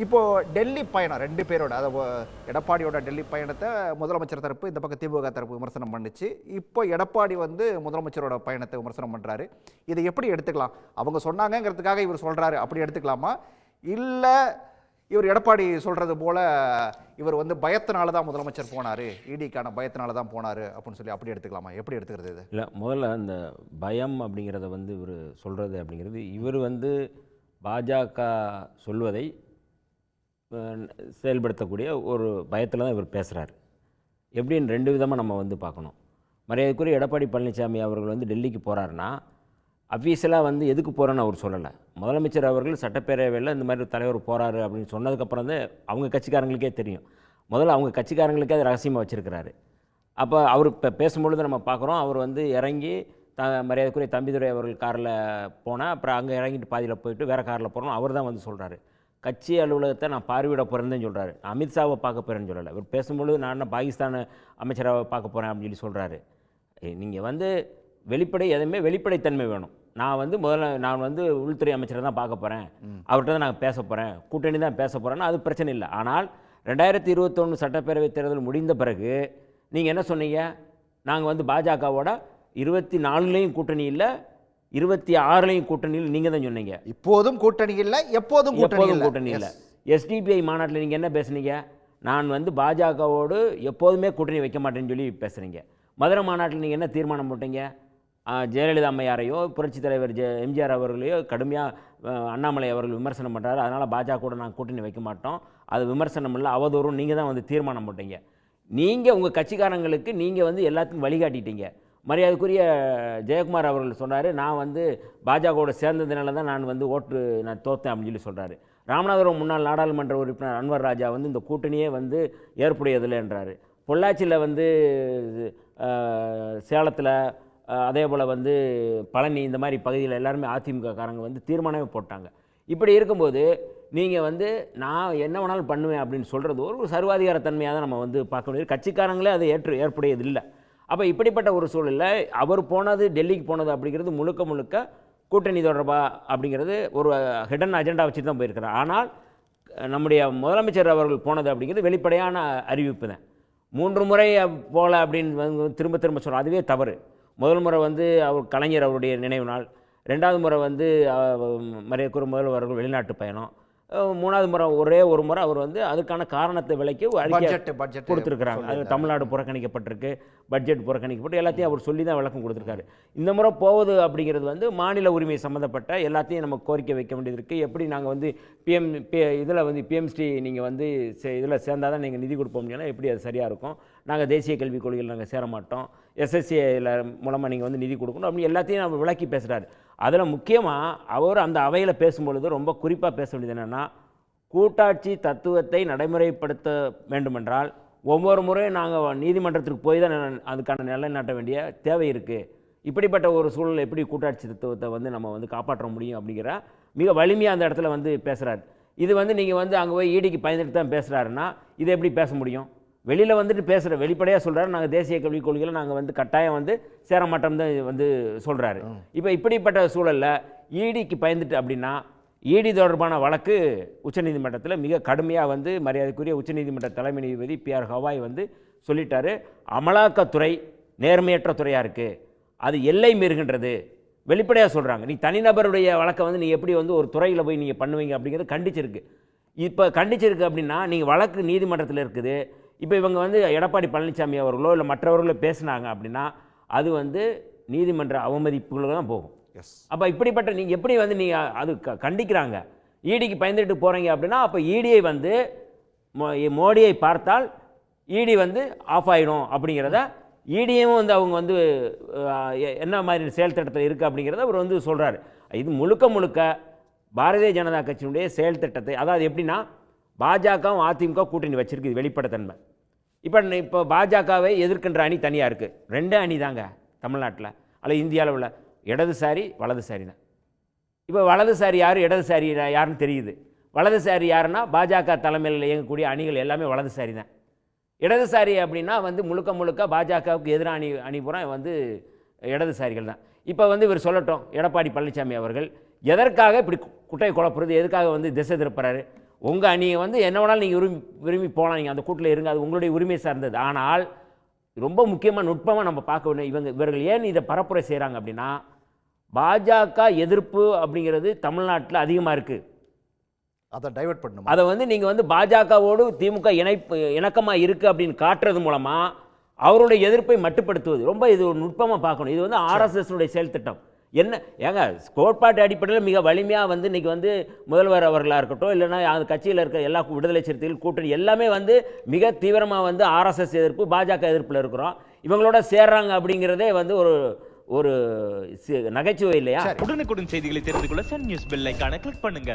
இப்போது டெல்லி பயணம் 2 பேரோட எடப்பாடியோட டெல்லி பயணத்தை முதலமைச்சர் தரப்பு இந்த பக்கம் திமுக தரப்பு விமர்சனம் பண்ணுச்சு. இப்போ எடப்பாடி வந்து முதலமைச்சரோட பயணத்தை விமர்சனம் பண்ணுறாரு. இதை எப்படி எடுத்துக்கலாம்? அவங்க சொன்னாங்கங்கிறதுக்காக இவர் சொல்கிறாரு அப்படி எடுத்துக்கலாமா? இல்லை இவர் எடப்பாடி சொல்கிறது போல் இவர் வந்து பயத்தினால தான் முதலமைச்சர் போனார், இடிக்கான பயத்தினால தான் போனார் அப்படின்னு சொல்லி அப்படி எடுத்துக்கலாமா? எப்படி எடுத்துக்கிறது இது? இல்லை, முதல்ல அந்த பயம் அப்படிங்கிறத வந்து இவர் சொல்கிறது அப்படிங்கிறது, இவர் வந்து பாஜக சொல்வதை செயல்படுத்தக்கூடிய ஒரு பயத்தில் தான் இவர் பேசுகிறார். எப்படின்னு 2 விதமாக நம்ம வந்து பார்க்கணும். மரியாதைக்குரிய எடப்பாடி பழனிசாமி அவர்கள் வந்து டெல்லிக்கு போகிறாருன்னா அஃபீஷியலாக வந்து எதுக்கு போகிறேன்னு அவர் சொல்லலை. முதலமைச்சர் அவர்கள் சட்டப்பேரவையில் இந்த மாதிரி தலைவர் போகிறாரு அப்படின்னு சொன்னதுக்கப்புறம் தான் அவங்க கட்சிக்காரங்களுக்கே தெரியும். முதல்ல அவங்க கட்சிக்காரங்களுக்கே அது ரகசியமாக வச்சுருக்கிறாரு. அப்போ அவர் இப்போ பேசும்பொழுது நம்ம பார்க்குறோம், அவர் வந்து இறங்கி மரியாதைக்குரிய தம்பிதுரை அவர்கள் காரில் போனால் அப்புறம் அங்கே இறங்கிட்டு பாதியில் போயிட்டு வேறு காரில் போகிறோம் அவர் தான் வந்து சொல்கிறாரு. கட்சி அலுவலகத்தை நான் பார்வையிட போகிறேன்னு சொல்கிறாரு. அமித்ஷாவை பார்க்க போகிறேன்னு சொல்லலை. இவர் பேசும்பொழுது நான் பாகிஸ்தான் அமைச்சராக பார்க்க போகிறேன் அப்படின்னு சொல்லி சொல்கிறாரு. நீங்கள் வந்து எதுவுமே வெளிப்படைத்தன்மை வேணும். நான் வந்து உள்துறை அமைச்சரை தான் பார்க்க போகிறேன், அவர்கிட்ட தான் நான் பேச போகிறேன், கூட்டணி தான் பேச போகிறேன்னா அது பிரச்சனை இல்லை. ஆனால் 2021 சட்டப்பேரவை தேர்தல் முடிந்த பிறகு நீங்கள் என்ன சொன்னீங்க? நாங்கள் வந்து பாஜகவோட 24லையும் கூட்டணி இல்லை, 26லையும் கூட்டணியில் நீங்கள் தான் சொன்னீங்க. இப்போதும் கூட்டணி இல்லை, எப்போதும் கூட்டணி இல்லை. SDPI மாநாட்டில் நீங்கள் என்ன பேசுனீங்க? நான் வந்து பாஜகவோடு எப்போதுமே கூட்டணி வைக்க மாட்டேன்னு சொல்லி பேசுகிறீங்க. மதுரை மாநாட்டில் நீங்கள் என்ன தீர்மானம் போட்டீங்க? ஜெயலலிதா அம்மையாரையோ புரட்சித் தலைவர் எம்ஜிஆர் அவர்களையோ கடுமையாக அண்ணாமலை அவர்கள் விமர்சனம் பண்ணுறாரு, அதனால் பாஜக கூட நாங்கள் கூட்டணி வைக்க மாட்டோம், அது விமர்சனம் இல்லை அவதூறும் நீங்கள் தான் வந்து தீர்மானம் போட்டீங்க. நீங்கள் உங்கள் கட்சிக்காரங்களுக்கு நீங்கள் வந்து எல்லாத்துக்கும் வழிகாட்டிட்டீங்க. மரியாதைக்குரிய ஜெயக்குமார் அவர்கள் சொன்னார், நான் வந்து பாஜகவோட சேர்ந்ததுனால தான் நான் வந்து நான் தோற்றேன் அப்படின்னு சொல்லி சொல்கிறாரு. ராமநாதபுரம் முன்னாள் நாடாளுமன்ற உறுப்பினர் அன்வர் ராஜா வந்து இந்த கூட்டணியே வந்து ஏற்புடையதில்லை என்றார். பொள்ளாச்சியில் வந்து சேலத்தில் அதே போல் வந்து பழனி இந்த மாதிரி பகுதியில் எல்லாருமே அதிமுக காரங்க வந்து தீர்மானமே போட்டாங்க. இப்படி இருக்கும்போது நீங்கள் வந்து நான் என்ன வேணாலும் பண்ணுவேன் அப்படின்னு சொல்கிறது ஒரு சர்வாதிகாரத்தன்மையாக தான் நம்ம வந்து பார்க்க முடியாது. கட்சிக்காரங்களே அதை ஏற்புடையது இல்லை. அப்போ இப்படிப்பட்ட ஒரு சூழலில் அவர் போனது டெல்லிக்கு போனது அப்படிங்கிறது முழுக்க கூட்டணி தொடர்பாக அப்படிங்கிறது ஒரு ஹிடன் அஜெண்டா வச்சு தான் போயிருக்கிறார். ஆனால் நம்முடைய முதலமைச்சர் அவர்கள் போனது அப்படிங்கிறது வெளிப்படையான அறிவிப்பு தான். 3 முறை போகல அப்படின்னு திரும்ப சொல்கிறோம், அதுவே தவறு. முதல் முறை வந்து அவர் கலைஞர் அவருடைய நினைவு நாள், 2வது முறை வந்து மரியாதைக்குரிய முதல்வர் அவர்கள் வெளிநாட்டு பயணம், 3வது முறை ஒரே ஒரு முறை அவர் வந்து அதுக்கான காரணத்தை விலைக்கு அறிக்கை கொடுத்துருக்குறாங்க. அது தமிழ்நாடு புறக்கணிக்கப்பட்டிருக்கு, பட்ஜெட் புறக்கணிக்கப்பட்டு எல்லாத்தையும் அவர் சொல்லி தான் விளக்கம் கொடுத்துருக்காரு. இந்த முறை போவது அப்படிங்கிறது வந்து மாநில உரிமை சம்மந்தப்பட்ட எல்லாத்தையும் நம்ம கோரிக்கை வைக்க வேண்டியது இருக்குது. எப்படி நாங்கள் வந்து இதில் வந்து பிஎம்ஸ்டி நீங்கள் வந்து இதில் சேர்ந்தால் தான் நீங்கள் நிதி கொடுப்போம்னா எப்படி அது சரியாக இருக்கும்? நாங்கள் தேசிய கல்விக் கொள்கையில் நாங்கள் சேர மாட்டோம், SSCயில் மூலமாக நீங்கள் வந்து நிதி கொடுக்கணும் அப்படி எல்லாத்தையும் நம்ம விளக்கி பேசுகிறாரு. அதில் முக்கியமாக அவர் அந்த அவையில் பேசும்பொழுது ரொம்ப குறிப்பாக பேச வேண்டியது என்னென்னா, கூட்டாட்சி தத்துவத்தை நடைமுறைப்படுத்த வேண்டுமென்றால் ஒவ்வொரு முறையும் நாங்கள் நீதிமன்றத்திற்கு போய் தான் அதுக்கான நிலைநாட்ட வேண்டிய தேவை இருக்குது. இப்படிப்பட்ட ஒரு சூழல் எப்படி கூட்டாட்சி தத்துவத்தை வந்து நம்ம வந்து காப்பாற்ற முடியும் அப்படிங்கிற மிக வலிமையாக அந்த இடத்துல வந்து பேசுகிறார். இது வந்து நீங்கள் வந்து அங்கே போய் ஈடிக்கு பயந்துட்டு தான் பேசுகிறாருன்னா இதை எப்படி பேச முடியும்? வெளியில் வந்துட்டு பேசுகிற வெளிப்படையாக சொல்கிறாரு, நாங்கள் தேசிய கல்விக் கொள்கையில் நாங்கள் வந்து கட்டாயம் வந்து சேர மாட்டோம் தான் வந்து சொல்கிறாரு. இப்போ இப்படிப்பட்ட சூழலில் ஈடிக்கு பயந்துட்டு அப்படின்னா ஈடி தொடர்பான வழக்கு உச்சநீதிமன்றத்தில் மிக கடுமையாக வந்து மரியாதைக்குரிய உச்சநீதிமன்ற தலைமை நீதிபதி PR ஹவாய் வந்து சொல்லிட்டாரு, அமலாக்கத்துறை நேர்மையற்ற துறையாக இருக்குது, அது எல்லை மீறுகின்றது, வெளிப்படையாக சொல்கிறாங்க. நீ தனிநபருடைய வழக்கை வந்து நீ எப்படி வந்து ஒரு துறையில் போய் நீங்கள் பண்ணுவீங்க அப்படிங்கிறது கண்டிச்சிருக்கு. இப்போ கண்டிச்சிருக்கு அப்படின்னா நீங்கள் வழக்கு நீதிமன்றத்தில் இருக்குது. இப்போ இவங்க வந்து எடப்பாடி பழனிசாமி அவர்களோ இல்லை மற்றவர்களோ பேசுனாங்க அப்படின்னா அது வந்து நீதிமன்ற அவமதிப்புகளுக்கு தான் போகும். அப்போ இப்படிப்பட்ட நீங்கள் எப்படி வந்து நீங்கள் அது கண்டிக்கிறாங்க, ஈடிக்கு பயந்துட்டு போகிறீங்க அப்படின்னா அப்போ ஈடியை வந்து மோடியை பார்த்தால் ஈடி வந்து ஆஃப் ஆகிடும் அப்படிங்கிறத ஈடியும் வந்து அவங்க வந்து என்ன மாதிரி செயல் திட்டத்தில் இருக்குது அப்படிங்கிறத அவர் வந்து சொல்கிறாரு. இது முழுக்க பாரதிய ஜனதா கட்சியினுடைய செயல் திட்டத்தை, அதாவது எப்படின்னா பாஜகவும் அதிமுக கூட்டணி வச்சிருக்கு, வெளிப்படைத்தன்மை. இப்போ பாஜகவை எதிர்க்கின்ற அணி தனியாக இருக்குது, 2 அணி தாங்க தமிழ்நாட்டில் அல்ல இந்தியாவில் உள்ள, இடதுசாரி வலதுசாரி தான். இப்போ வலதுசாரி யார் இடதுசாரி யாருன்னு தெரியுது. வலதுசாரி யாருன்னா பாஜக தலைமையில் இயங்கக்கூடிய அணிகள் எல்லாமே வலதுசாரி தான். இடதுசாரி அப்படின்னா வந்து முழுக்க பாஜகவுக்கு எதிரான அணி பூரா வந்து இடதுசாரிகள் தான். இப்போ வந்து இவர் சொல்லட்டும், எடப்பாடி பழனிசாமி அவர்கள் எதற்காக இப்படி குட்டை குழப்புறது, எதுக்காக வந்து திசை திருப்புறாரு? உங்கள் அணியை வந்து என்ன வேணாலும் நீங்கள் விரும்பி போகலாம், நீங்கள் அந்த கூட்டில் இருங்க, அது உங்களுடைய உரிமை சார்ந்தது. ஆனால் ரொம்ப முக்கியமாக நுட்பமாக நம்ம பார்க்க வேண்டிய இவர்கள் ஏன் இதை பரப்புரை செய்கிறாங்க அப்படின்னா, பாஜக எதிர்ப்பு அப்படிங்கிறது தமிழ்நாட்டில் அதிகமாக இருக்குது. அதை டைவர்ட் பண்ணணும். அதை வந்து நீங்கள் வந்து பாஜகவோடு திமுக இணக்கமாக இருக்குது அப்படின்னு காட்டுறது மூலமாக அவருடைய எதிர்ப்பை மட்டுப்படுத்துவது. ரொம்ப இது ஒரு நுட்பமாக பார்க்கணும். இது வந்து ஆர்எஸ்எஸ்னுடைய செயல் திட்டம். என்ன ஏங்க, கோட்பாட்டு அடிப்படையில் மிக வலிமையாக வந்து இன்றைக்கி வந்து முதல்வர் அவர்களாக இருக்கட்டும், இல்லைன்னா அந்த கட்சியில் இருக்க எல்லா விடுதலை சிறுத்தைகள் கூட்டணி எல்லாமே வந்து மிக தீவிரமாக வந்து ஆர்எஸ்எஸ் எதிர்ப்பு, பாஜக எதிர்ப்பில் இருக்கிறோம். இவங்களோட சேர்றாங்க அப்படிங்கிறதே வந்து ஒரு நகைச்சுவை இல்லையா? உடனுக்குடன் செய்திகளை தெரிந்து கொள்ள சன் நியூஸ் பெல் ஐகானை கிளிக் பண்ணுங்க.